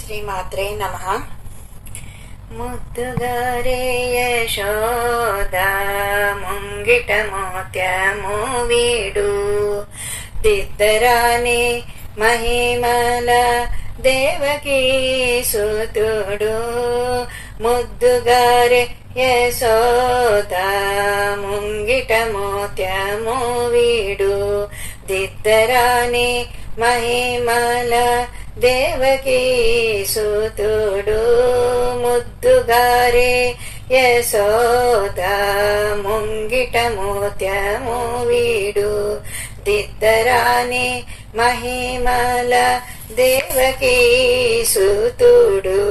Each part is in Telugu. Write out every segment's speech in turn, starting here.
శ్రీమాత్రే నమః. ముద్దుగారే యశోద ముంగిట మోత్యము వీడు, దిద్దరాని మహిమల దేవకీ సుతుడు. ముద్దుగారే యశోద ముంగిట మోత్యము వీడు, దిద్దరాని మహిమల దేవకీ సుతుడు. ముద్దుగారే యశోద ముంగిట మోత్యము వీడు, దిద్దరాని మహిమల దేవకీ సుతుడు.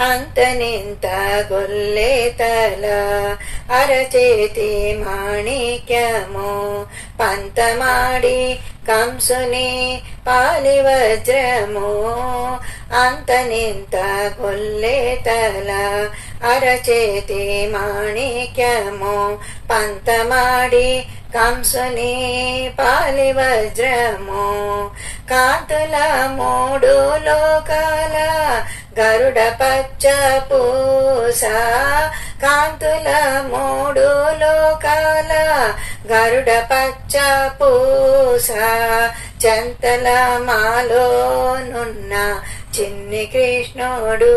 అంతనింత గొల్లెతల అరచేతి మాణిక్యము, పంతమాడి కంసుని పాలివజ్రము. అంతనింత గొల్లెతల అరచేతి మాణిక్యము, పంతమాడి కంసుని పాలివజ్రము. కాంతుల మూడు లోకాల గరుడ పచ్చ పూస, కాంతుల మూడు లోకాల గరుడ పచ్చ పూస. చంతల మాలోనున్న చిన్ని కృష్ణుడు,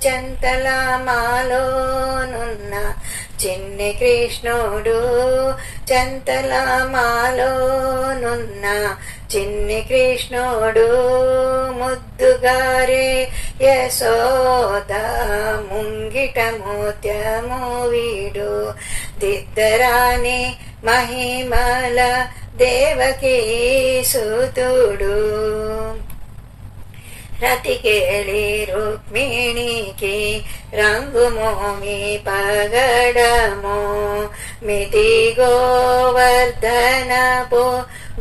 చంతల మాలోనున్న చిన్ని కృష్ణుడు, చంతల మాలోనున్న చిన్ని కృష్ణుడు. ముద్దుగారే యశోద ముంగిట మోత్యము వీడు, దిద్దరాని మహిమల దేవకీ సుతుడు. రతికేళి రుక్మిణికి రంగుమోమి పగడము, మితి గోవర్ధనపు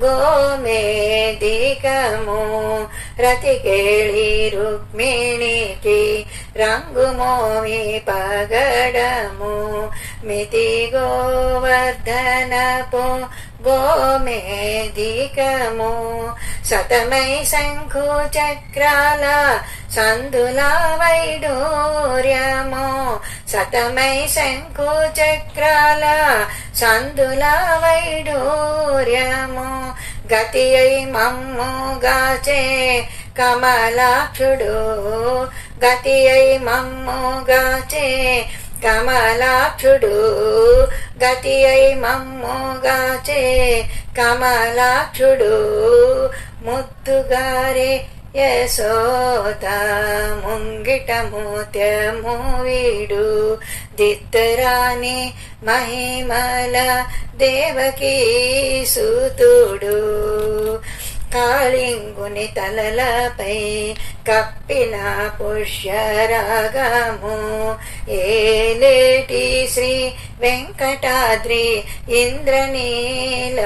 గోమేదికము. రతికేళి రుక్మిణికి రంగుమోమి పగడము, మితి గోవర్ధనపు గోమేదికము. శతమై శంఖు చక్రాల సందుల వైడూర్యము, శతమై శంఖు చక్రాల సందుల వైడూర్యము. గతి అయి మమ్ము గాచే కమలాక్షుడు, గతి అయి మమ్ము గాచే కమలాక్షుడు. గతి అయి మమ్ము గాచే కమలాక్షుడు. ముద్దుగారే యశోద ముంగిట మోత్యము వీడు, దిద్దరాని మహిమల దేవకీ సుతుడు. కాళింగుని తలలపై కప్పిన పుష్యరాగము, ఏలేటి శ్రీ వెంకటాద్రి ఇంద్రనీలము.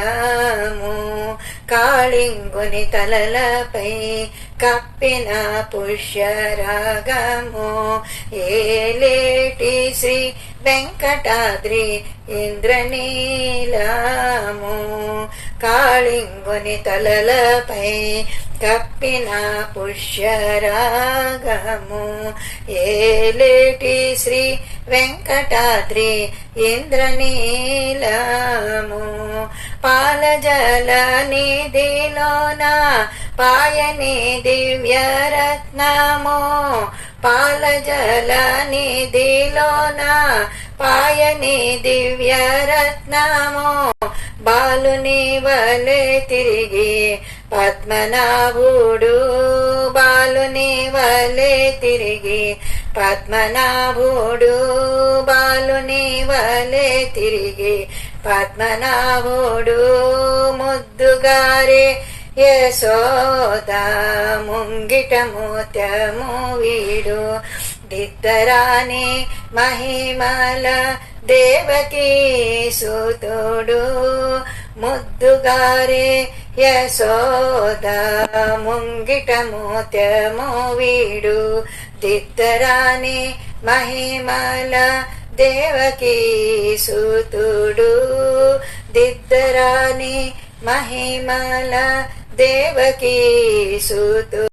కాళింగుని తలలపై కప్పిన పుష్యరాగము, ఏలేటి శ్రీ వెంకటాద్రి ఇంద్రనీలము. కాళింగుని తలలపై కప్పిన పుష్యరాగము, ఏలేటి శ్రీ వెంకటాద్రి ఇంద్రనీలము. పాలజల నిధిలోన పాయని దివ్యరత్నము, పాలజల నిధిలోన పాయని దివ్యరత్నము. బాలుని వలె తిరిగి పద్మనాభుడు, బాలుని వలె తిరిగి పద్మనాభుడు, బాలుని వలె తిరిగి పద్మనాభుడు. ముద్దుగారే యశోద ముంగిట మోత్యము వీడు, దిద్దరాని మహిమల దేవకీ సుతుడు. ముద్దుగారే యశోద ముంగిట మోత్యము వీడు, దిద్దరాని మహిమల దేవకీ సుతుడు. దిద్దరాని మహిమల దేవకీ సుతుడు.